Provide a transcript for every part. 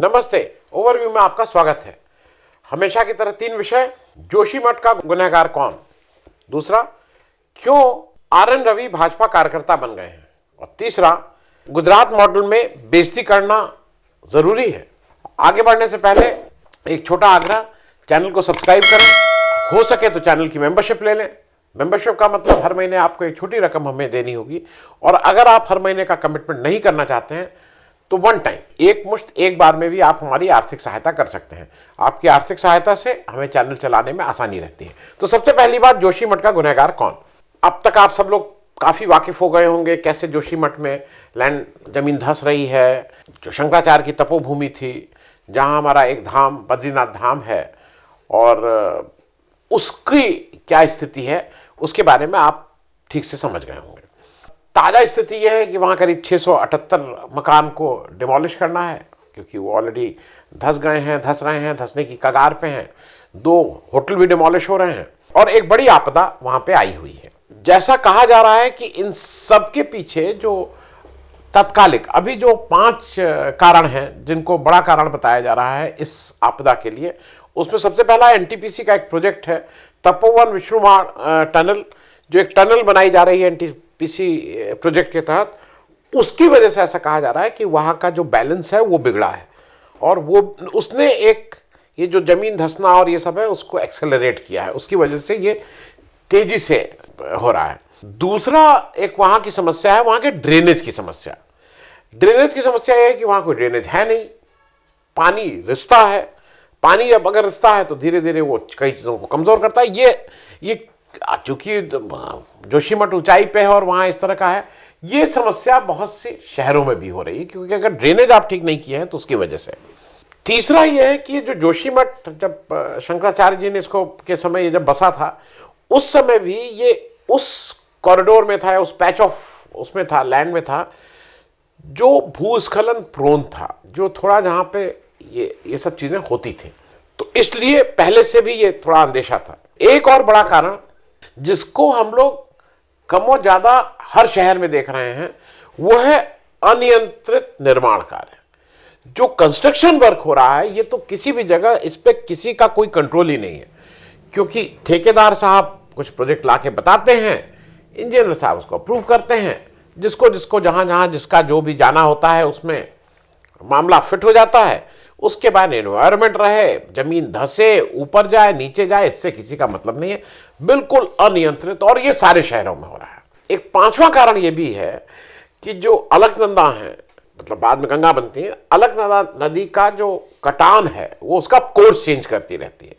नमस्ते। ओवरव्यू में आपका स्वागत है। हमेशा की तरह 3 विषय। जोशीमठ का गुनहगार कौन, दूसरा क्यों आर.एन. रवि भाजपा कार्यकर्ता बन गए हैं, और तीसरा गुजरात मॉडल में बेइज्जती करना जरूरी है। आगे बढ़ने से पहले एक छोटा आग्रह, चैनल को सब्सक्राइब करें, हो सके तो चैनल की मेंबरशिप ले लें। मेंबरशिप का मतलब हर महीने आपको एक छोटी रकम हमें देनी होगी, और अगर आप हर महीने का कमिटमेंट नहीं करना चाहते हैं तो वन टाइम, एक मुश्त एक बार में भी आप हमारी आर्थिक सहायता कर सकते हैं। आपकी आर्थिक सहायता से हमें चैनल चलाने में आसानी रहती है। तो सबसे पहली बात, जोशीमठ का गुनहगार कौन। अब तक आप सब लोग काफी वाकिफ हो गए होंगे कैसे जोशीमठ में लैंड जमीन धंस रही है, जो शंकराचार्य की तपोभूमि थी, जहां हमारा एक धाम बद्रीनाथ धाम है, और उसकी क्या स्थिति है उसके बारे में आप ठीक से समझ गए होंगे। ताज़ा स्थिति यह है कि वहाँ करीब 678 मकान को डिमोलिश करना है, क्योंकि वो ऑलरेडी धंस गए हैं, धंस रहे हैं, धंसने की कगार पे हैं। 2 होटल भी डिमोलिश हो रहे हैं, और एक बड़ी आपदा वहाँ पे आई हुई है। जैसा कहा जा रहा है कि इन सब के पीछे जो तत्कालिक अभी जो 5 कारण हैं, जिनको बड़ा कारण बताया जा रहा है इस आपदा के लिए, उसमें सबसे पहला एनटीपीसी का एक प्रोजेक्ट है, तपोवन विष्णुमाण टनल, जो एक टनल बनाई जा रही है एनटीपीसी प्रोजेक्ट के तहत। उसकी वजह से ऐसा कहा जा रहा है कि वहाँ का जो बैलेंस है वो बिगड़ा है, और वो उसने एक ये जो जमीन धंसना और ये सब है उसको एक्सेलरेट किया है, उसकी वजह से ये तेजी से हो रहा है। दूसरा एक वहाँ की समस्या है, वहाँ के ड्रेनेज की समस्या। ड्रेनेज की समस्या यह है कि वहाँ कोई ड्रेनेज है नहीं, पानी रिसता है। पानी अब अगर रिसता है तो धीरे धीरे वो कई चीज़ों को कमज़ोर करता है। ये चूंकि जोशीमठ ऊंचाई पे है और वहाँ इस तरह का है, ये समस्या बहुत से शहरों में भी हो रही है, क्योंकि अगर ड्रेनेज आप ठीक नहीं किए हैं तो उसकी वजह से। तीसरा ये है कि जो जोशीमठ जब शंकराचार्य जी ने इसको के समय ये जब बसा था, उस समय भी ये उस कॉरिडोर में था, उस पैच ऑफ उसमें था, लैंड में था, जो भूस्खलन प्रोन था, जो थोड़ा जहाँ पे ये सब चीज़ें होती थी। तो इसलिए पहले से भी ये थोड़ा अंदेशा था। एक और बड़ा कारण जिसको हम लोग कमो ज्यादा हर शहर में देख रहे हैं, वो है अनियंत्रित निर्माण कार्य। जो कंस्ट्रक्शन वर्क हो रहा है, ये तो किसी भी जगह इस पे किसी का कोई कंट्रोल ही नहीं है, क्योंकि ठेकेदार साहब कुछ प्रोजेक्ट लाके बताते हैं, इंजीनियर साहब उसको अप्रूव करते हैं, जिसको जिसको जहां जहां जिसका जो भी जाना होता है उसमें मामला फिट हो जाता है। उसके बाद एनवायरमेंट रहे, जमीन धंसे, ऊपर जाए नीचे जाए, इससे किसी का मतलब नहीं है, बिल्कुल अनियंत्रित, और ये सारे शहरों में हो रहा है। एक 5वां कारण ये भी है कि जो अलकनंदा है, मतलब बाद में गंगा बनती है, अलकनंदा नदी का जो कटान है वो उसका कोर्स चेंज करती रहती है।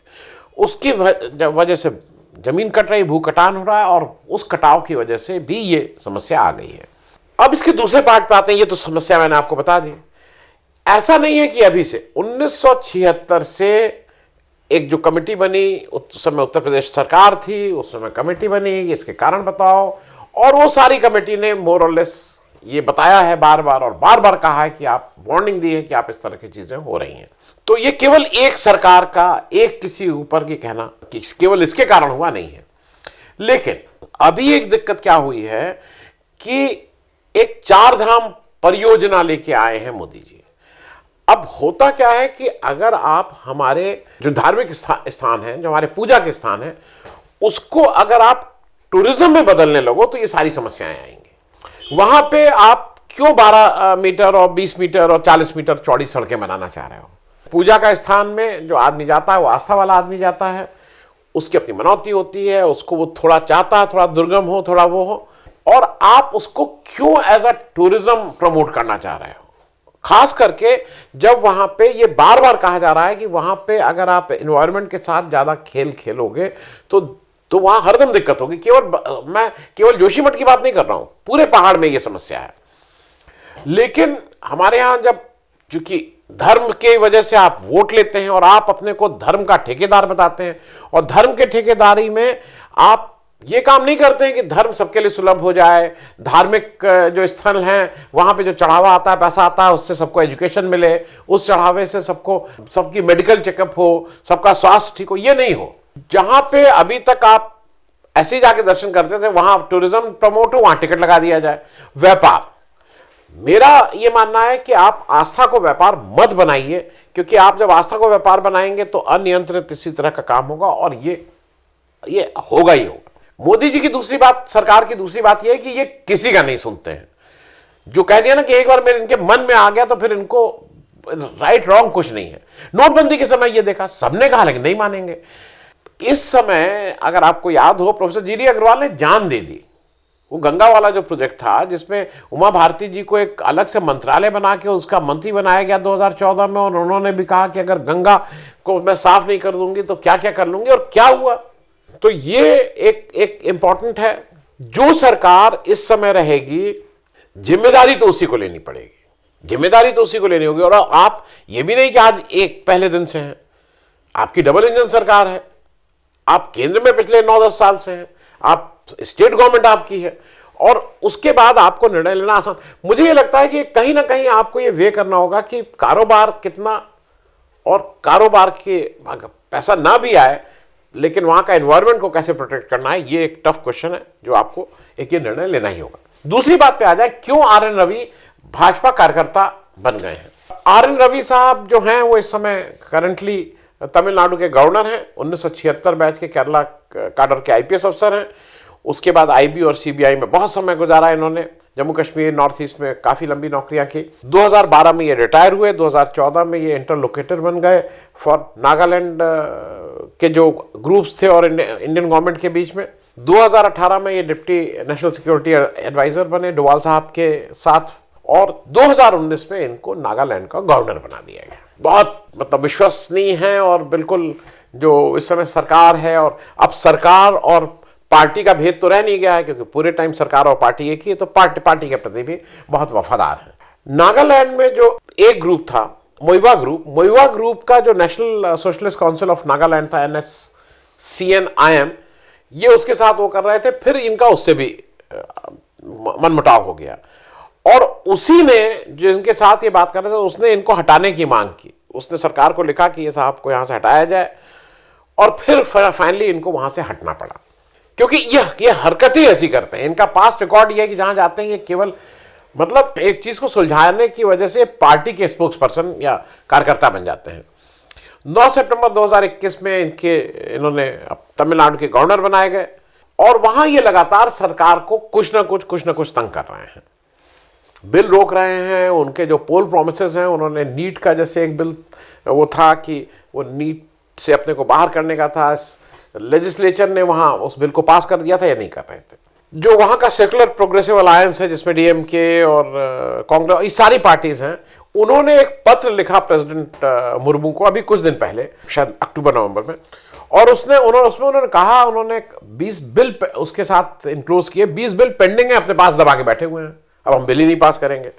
उसकी वजह से जमीन कट रही, भू कटान हो रहा है, और उस कटाव की वजह से भी ये समस्या आ गई है। अब इसके दूसरे पार्ट पे आते हैं। ये तो समस्या मैंने आपको बता दी। ऐसा नहीं है कि अभी से, 1976 से एक जो कमेटी बनी, उस समय उत्तर प्रदेश सरकार थी, उस समय कमेटी बनी, इसके कारण बताओ, और वो सारी कमेटी ने मोर और लेस ये बताया है बार बार, और बार बार कहा है कि आप वार्निंग दी है कि आप इस तरह की चीजें हो रही हैं। तो ये केवल एक सरकार का, एक किसी ऊपर की कहना कि केवल इसके कारण हुआ नहीं है। लेकिन अभी एक दिक्कत क्या हुई है कि एक 4 धाम परियोजना लेके आए हैं मोदी जी। अब होता क्या है कि अगर आप हमारे जो धार्मिक स्थान है, जो हमारे पूजा के स्थान है, उसको अगर आप टूरिज्म में बदलने लगो तो ये सारी समस्याएं आएंगी। वहां पे आप क्यों 12 मीटर और 20 मीटर और 40 मीटर चौड़ी सड़कें बनाना चाह रहे हो? पूजा का स्थान में जो आदमी जाता है, वो आस्था वाला आदमी जाता है, उसकी अपनी मनौती होती है, उसको वो थोड़ा चाहता है, थोड़ा दुर्गम हो, थोड़ा वो हो, और आप उसको क्यों एज अ टूरिज्म प्रमोट करना चाह रहे हो? खास करके जब वहां पे ये बार बार कहा जा रहा है कि वहां पे अगर आप एनवायरनमेंट के साथ ज्यादा खेल खेलोगे तो वहां हरदम दिक्कत होगी। मैं केवल जोशीमठ की बात नहीं कर रहा हूं, पूरे पहाड़ में ये समस्या है। लेकिन हमारे यहां जब चूंकि धर्म के वजह से आप वोट लेते हैं और आप अपने को धर्म का ठेकेदार बताते हैं, और धर्म के ठेकेदारी में आप ये काम नहीं करते हैं कि धर्म सबके लिए सुलभ हो जाए, धार्मिक जो स्थल हैं वहां पे जो चढ़ावा आता है, पैसा आता है, उससे सबको एजुकेशन मिले, उस चढ़ावे से सबकी मेडिकल चेकअप हो, सबका स्वास्थ्य ठीक हो, ये नहीं हो। जहां पे अभी तक आप ऐसे ही जाके दर्शन करते थे, वहां टूरिज्म प्रमोट हो, वहां टिकट लगा दिया जाए। व्यापार मेरा ये मानना है कि आप आस्था को व्यापार मत बनाइए, क्योंकि आप जब आस्था को व्यापार बनाएंगे तो अनियंत्रित इसी तरह का काम होगा और ये होगा ही होगा। मोदी जी की दूसरी बात, सरकार की दूसरी बात यह है कि ये किसी का नहीं सुनते हैं। जो कह दिया ना कि एक बार मेरे इनके मन में आ गया तो फिर इनको राइट रॉन्ग कुछ नहीं है। नोटबंदी के समय ये देखा, सबने कहा लेकिन नहीं मानेंगे। इस समय अगर आपको याद हो, प्रोफेसर जीडी अग्रवाल ने जान दे दी। वो गंगा वाला जो प्रोजेक्ट था जिसमें उमा भारती जी को एक अलग से मंत्रालय बना के उसका मंत्री बनाया गया 2014 में, और उन्होंने भी कहा कि अगर गंगा को मैं साफ नहीं कर दूंगी तो क्या क्या कर लूंगी, और क्या हुआ। तो ये एक इंपॉर्टेंट है। जो सरकार इस समय रहेगी, जिम्मेदारी तो उसी को लेनी पड़ेगी, जिम्मेदारी तो उसी को लेनी होगी। और आप ये भी नहीं कि आज एक पहले दिन से हैं, आपकी डबल इंजन सरकार है, आप केंद्र में पिछले 9-10 साल से हैं, आप स्टेट गवर्नमेंट आपकी है, और उसके बाद आपको निर्णय लेना आसान। मुझे ये लगता है कि कहीं ना कहीं आपको ये वे करना होगा कि कारोबार कितना, और कारोबार के पैसा ना भी आए लेकिन वहां का एनवायरनमेंट को कैसे प्रोटेक्ट करना है, ये एक टफ क्वेश्चन है जो आपको एक ये निर्णय लेना ही होगा। दूसरी बात पे आ जाए, क्यों आर.एन. रवि भाजपा कार्यकर्ता बन गए हैं। आर.एन. रवि साहब जो हैं वो इस समय करंटली तमिलनाडु के गवर्नर हैं, 1976 बैच के केरला काडर के आईपीएस अफसर हैं। उसके बाद आईबी और सीबीआई में बहुत समय गुजारा इन्होंने, जम्मू कश्मीर नॉर्थ ईस्ट में काफ़ी लंबी नौकरियां की। 2012 में ये रिटायर हुए, 2014 में ये इंटरलोकेटर बन गए फॉर नागालैंड के जो ग्रुप्स थे और इंडियन गवर्नमेंट के बीच में। 2018 में ये डिप्टी नेशनल सिक्योरिटी एडवाइजर बने डोवाल साहब के साथ, और 2019 में इनको नागालैंड का गवर्नर बना दिया गया। बहुत मतलब विश्वसनीय है, और बिल्कुल जो इस समय सरकार है, और अब सरकार और पार्टी का भेद तो रह नहीं गया है क्योंकि पूरे टाइम सरकार और पार्टी एक ही है, तो पार्टी के प्रति भी बहुत वफादार है। नागालैंड में जो एक ग्रुप था मोइवा ग्रुप का जो national socialist council of Nagaland था, NSCN-IM, ये उसके साथ वो कर रहे थे, फिर इनका उससे भी मनमुटाव हो गया, और उसी ने जिनके साथ ये बात कर रहे थे उसने इनको हटाने की मांग की। उसने सरकार को लिखा कि ये साहब को यहां से हटाया जाए, और फिर फाइनली इनको वहां से हटना पड़ा, क्योंकि ये हरकतें ऐसी करते हैं। इनका पास्ट रिकॉर्ड ये है कि जहां जाते हैं ये केवल मतलब एक चीज को सुलझाने की वजह से पार्टी के स्पोक्स पर्सन या कार्यकर्ता बन जाते हैं। 9 सितंबर 2021 में इन्होंने तमिलनाडु के गवर्नर बनाए गए, और वहां ये लगातार सरकार को कुछ ना कुछ तंग कर रहे हैं, बिल रोक रहे हैं। उनके जो पोल प्रोमिसेस हैं, उन्होंने नीट का जैसे एक बिल वो था कि वो नीट से अपने को बाहर करने का था, लेजिस्लेचर ने वहां उस बिल को पास कर दिया था, या नहीं कर रहे थे। जो वहां का सेकुलर प्रोग्रेसिव अलायंस है जिसमें डीएमके और कांग्रेस, ये सारी पार्टीज हैं, उन्होंने एक पत्र लिखा प्रेसिडेंट मुर्मू को अभी कुछ दिन पहले, शायद अक्टूबर-नवंबर में, और उसमें उन्होंने कहा, उन्होंने 20 बिल उसके साथ इंक्लोज किए, 20 बिल पेंडिंग है, अपने पास दबा के बैठे हुए हैं, अब हम बिल ही नहीं पास करेंगे।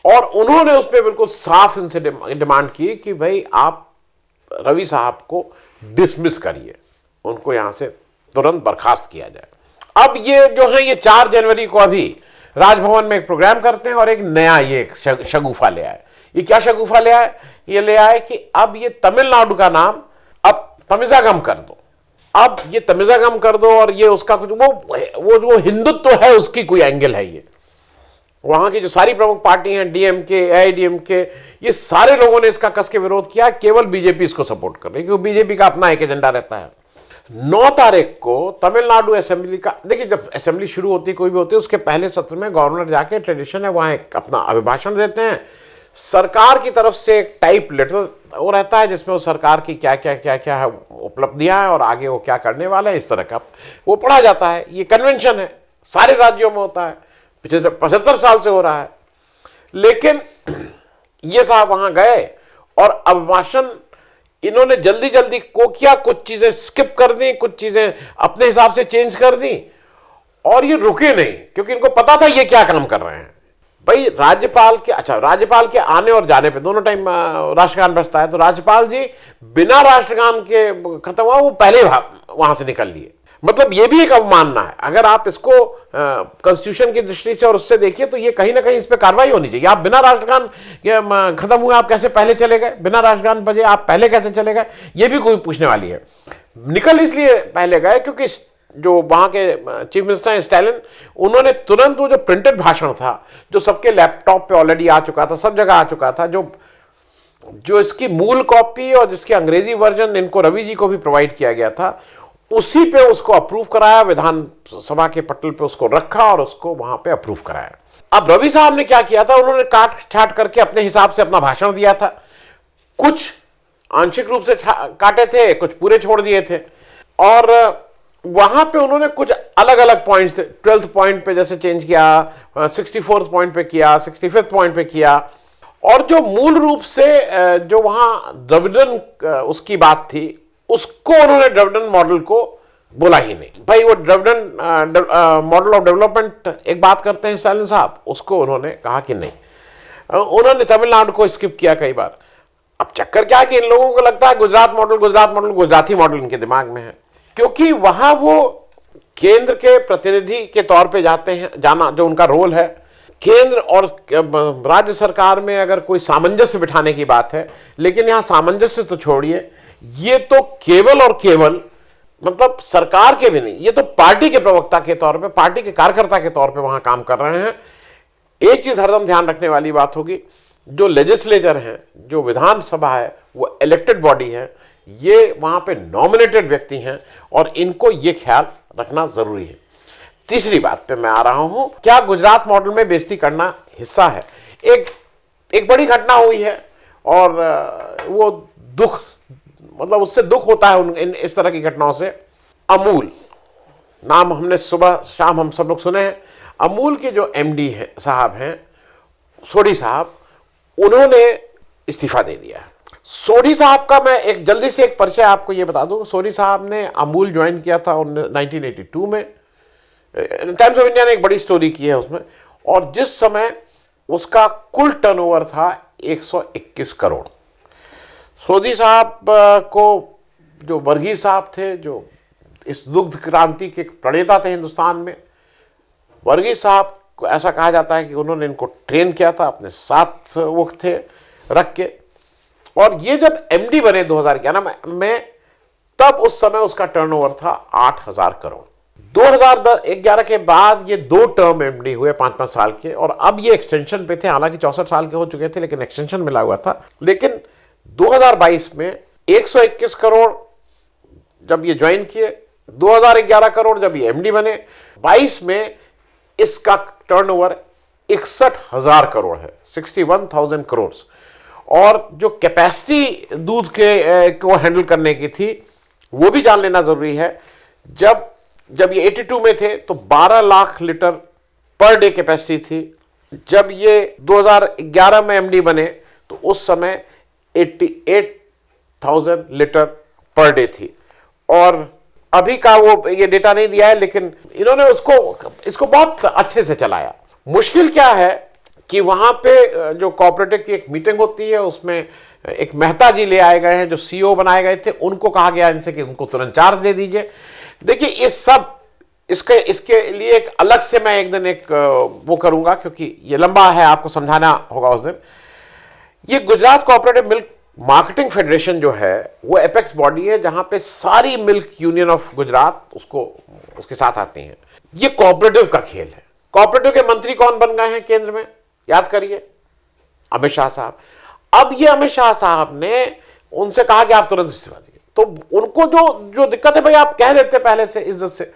और उन्होंने उसमें बिल्कुल साफ इनसे डिमांड की कि भाई आप रवि साहब को डिसमिस करिए, उनको यहां से तुरंत बर्खास्त किया जाए। अब ये जो है, ये 4 जनवरी को अभी राजभवन में एक प्रोग्राम करते हैं, और एक नया ये शगुफा ले आए। ये क्या शगुफा ले आए? ये ले आए कि अब ये तमिलनाडु का नाम अब तमिजागम कर दो, अब ये तमिजागम कर दो, और ये उसका कुछ वो हिंदुत्व है उसकी कोई एंगल है। ये वहां की जो सारी प्रमुख पार्टी हैं, डीएमके, एआईडीएमके, ये सारे लोगों ने इसका कस के विरोध किया, केवल बीजेपी इसको सपोर्ट कर रही है, क्योंकि बीजेपी का अपना एक एजेंडा रहता है। 9 तारीख को तमिलनाडु असेंबली का, देखिए जब असेंबली शुरू होती है कोई भी होती है, उसके पहले सत्र में गवर्नर जाके, ट्रेडिशन है, वहां एक अपना अभिभाषण देते हैं। सरकार की तरफ से एक टाइप लेटर वो रहता है जिसमें वो सरकार की क्या क्या है उपलब्धियां हैं और आगे वो क्या करने वाला है, इस तरह का वो पढ़ा जाता है। ये कन्वेंशन है, सारे राज्यों में होता है, पिछले 75 साल से हो रहा है। लेकिन ये साहब वहां गए और अभिभाषण इन्होंने जल्दी जल्दी को किया, कुछ चीजें स्किप कर दी, कुछ चीजें अपने हिसाब से चेंज कर दी, और ये रुके नहीं, क्योंकि इनको पता था ये क्या काम कर रहे हैं। भाई राज्यपाल के आने और जाने पे दोनों टाइम राष्ट्रगान बजता है, तो राज्यपाल जी बिना राष्ट्रगान के खत्म हुआ, वो पहले वहां से निकल लिए। मतलब ये भी एक अवमानना है। अगर आप इसको कॉन्स्टिट्यूशन की दृष्टि से और उससे देखिए तो ये कहीं ना कहीं इस पर कार्रवाई होनी चाहिए। आप बिना राष्ट्रगान खत्म हुए आप कैसे पहले चले गए, बिना राष्ट्रगान बजे आप पहले कैसे चले गए, ये भी कोई पूछने वाली है। निकल इसलिए पहले गए क्योंकि जो वहां के चीफ मिनिस्टर हैं स्टालिन, उन्होंने तुरंत वो जो प्रिंटेड भाषण था, जो सबके लैपटॉप पे ऑलरेडी आ चुका था, सब जगह आ चुका था, जो इसकी मूल कॉपी और जिसकी अंग्रेजी वर्जन इनको रवि जी को भी प्रोवाइड किया गया था, उसी पे उसको अप्रूव कराया, विधानसभा के पटल पे उसको रखा और उसको वहां पे अप्रूव कराया। अब रवि साहब ने क्या किया था, उन्होंने काट छाट करके अपने हिसाब से अपना भाषण दिया था। कुछ आंशिक रूप से काटे थे, कुछ पूरे छोड़ दिए थे, और वहां पे उन्होंने कुछ अलग अलग पॉइंट्स थे। 12th पॉइंट पे जैसे चेंज किया, 64th पॉइंट पे किया, 65th पॉइंट पे किया, और जो मूल रूप से जो वहां द्रविडन उसकी बात थी, उसको उन्होंने द्रविडन मॉडल को बोला ही नहीं। भाई वो द्रविडन मॉडल ऑफ डेवलपमेंट एक बात करते हैं स्टालिन साहब, उसको उन्होंने कहा कि नहीं। उन्होंने तमिलनाडु को स्किप किया कई बार। अब चक्कर क्या है कि इन लोगों को लगता है गुजरात मॉडल, गुजराती मॉडल इनके दिमाग में है, क्योंकि वहां वो केंद्र के प्रतिनिधि के तौर पे जाते हैं, जाना जो उनका रोल है। केंद्र और राज्य सरकार में अगर कोई सामंजस्य बिठाने की बात है, लेकिन यहां सामंजस्य तो छोड़िए, ये तो केवल और केवल मतलब सरकार के भी नहीं, ये तो पार्टी के प्रवक्ता के तौर पे, पार्टी के कार्यकर्ता के तौर पे वहां काम कर रहे हैं। एक चीज हरदम ध्यान रखने वाली बात होगी, जो लेजिस्लेचर है, जो विधानसभा है, वो इलेक्टेड बॉडी है, ये वहां पे नॉमिनेटेड व्यक्ति हैं, और इनको ये ख्याल रखना जरूरी है। तीसरी बात पे मैं आ रहा हूं, क्या गुजरात मॉडल में बेइज्जती करना हिस्सा है? एक बड़ी घटना हुई है, और वो दुख, मतलब उससे दुख होता है इस तरह की घटनाओं से। अमूल नाम हमने सुबह शाम हम सब लोग सुने हैं। अमूल के जो एमडी हैं साहब हैं, सोढ़ी साहब, उन्होंने इस्तीफा दे दिया है। सोढ़ी साहब का मैं एक जल्दी से एक परिचय आपको ये बता दूं। सोढ़ी साहब ने अमूल ज्वाइन किया था 1982 में। टाइम्स ऑफ इंडिया ने एक बड़ी स्टोरी की है उसमें, और जिस समय उसका कुल टर्नओवर था 121 करोड़। सोढ़ी साहब को, जो वर्गीज साहब थे, जो इस दुग्ध क्रांति के प्रणेता थे हिंदुस्तान में, वर्गीज साहब को ऐसा कहा जाता है कि उन्होंने इनको ट्रेन किया था, अपने साथ वो थे रख के। और ये जब एमडी बने 2011 में, तब उस समय उसका टर्नओवर था 8,000 करोड़। 2011 के बाद ये 2 टर्म एमडी हुए 5-5 साल के, और अब ये एक्सटेंशन पे थे। हालांकि 64 साल के हो चुके थे, लेकिन एक्सटेंशन मिला हुआ था। लेकिन 2022 में 121 करोड़ जब ये ज्वाइन किए, 2011 करोड़ जब ये एमडी बने, 22 में इसका टर्नओवर 61,000 करोड़ है, 61,000 करोड़। और जो कैपेसिटी दूध के को हैंडल करने की थी, वो भी जान लेना जरूरी है। जब ये 82 में थे तो 12 lakh litre per day capacity थी। जब ये 2011 में एमडी बने तो उस समय 88,000 लीटर पर डे थी। और अभी का वो ये डेटा नहीं दिया है, लेकिन इन्होंने इसको बहुत अच्छे से चलाया। मुश्किल क्या है कि वहां पे जो कोऑपरेटिव की एक मीटिंग होती है, उसमें एक मेहता जी ले आए गए हैं, जो सीईओ बनाए गए थे। उनको कहा गया इनसे कि उनको तुरंत चार्ज दे दीजिए। देखिए, इसके लिए एक अलग से मैं एक दिन वो करूंगा, क्योंकि ये लंबा है, आपको समझाना होगा उस दिन। ये Gujarat cooperative milk marketing federation जो है, वो एपेक्स बॉडी है, जहां पे सारी मिल्क यूनियन ऑफ गुजरात उसके साथ आती हैं। ये कोऑपरेटिव का खेल है। कोऑपरेटिव के मंत्री कौन बन गए हैं केंद्र में, याद करिए, अमित शाह साहब। अब ये अमित शाह साहब ने उनसे कहा कि आप तुरंत इस्तीफा दीजिए। तो उनको जो दिक्कत है, भाई आप कह देते पहले से इज्जत से,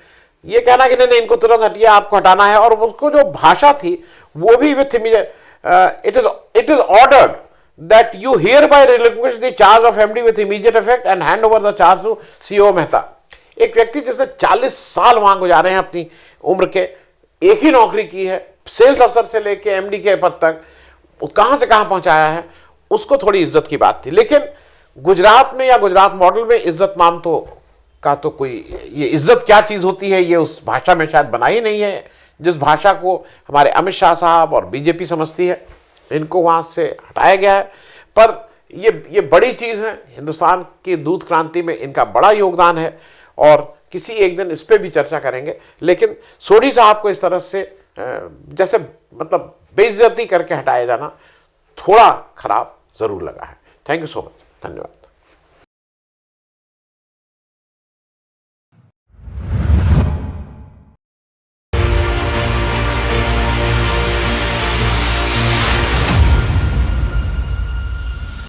ये कहना कि नहीं इनको तुरंत हटिए, आपको हटाना है। और उसको जो भाषा थी वो भी with it is ordered that you hereby relinquish the charge of MD with immediate effect and hand over the charge to CEO Mehta. एक व्यक्ति जिसने 40 साल वहां गुजारे हैं अपनी उम्र के, एक ही नौकरी की है, सेल्स अफसर से लेके एमडी के पद तक, वो कहां से कहां पहुंचाया है, उसको थोड़ी इज्जत की बात थी। लेकिन गुजरात में या गुजरात मॉडल में इज्जत मान का तो कोई, ये इज्जत क्या चीज होती है, ये उस भाषा में शायद बनाई नहीं है, जिस भाषा को हमारे अमित शाह साहब और बीजेपी समझती है। इनको वहां से हटाया गया है। पर ये बड़ी चीज है, हिंदुस्तान की दूध क्रांति में इनका बड़ा योगदान है, और किसी एक दिन इस पे भी चर्चा करेंगे। लेकिन सोढ़ी साहब को इस तरह से जैसे मतलब बेइज्जती करके हटाया जाना थोड़ा खराब जरूर लगा है। थैंक यू सो मच, धन्यवाद।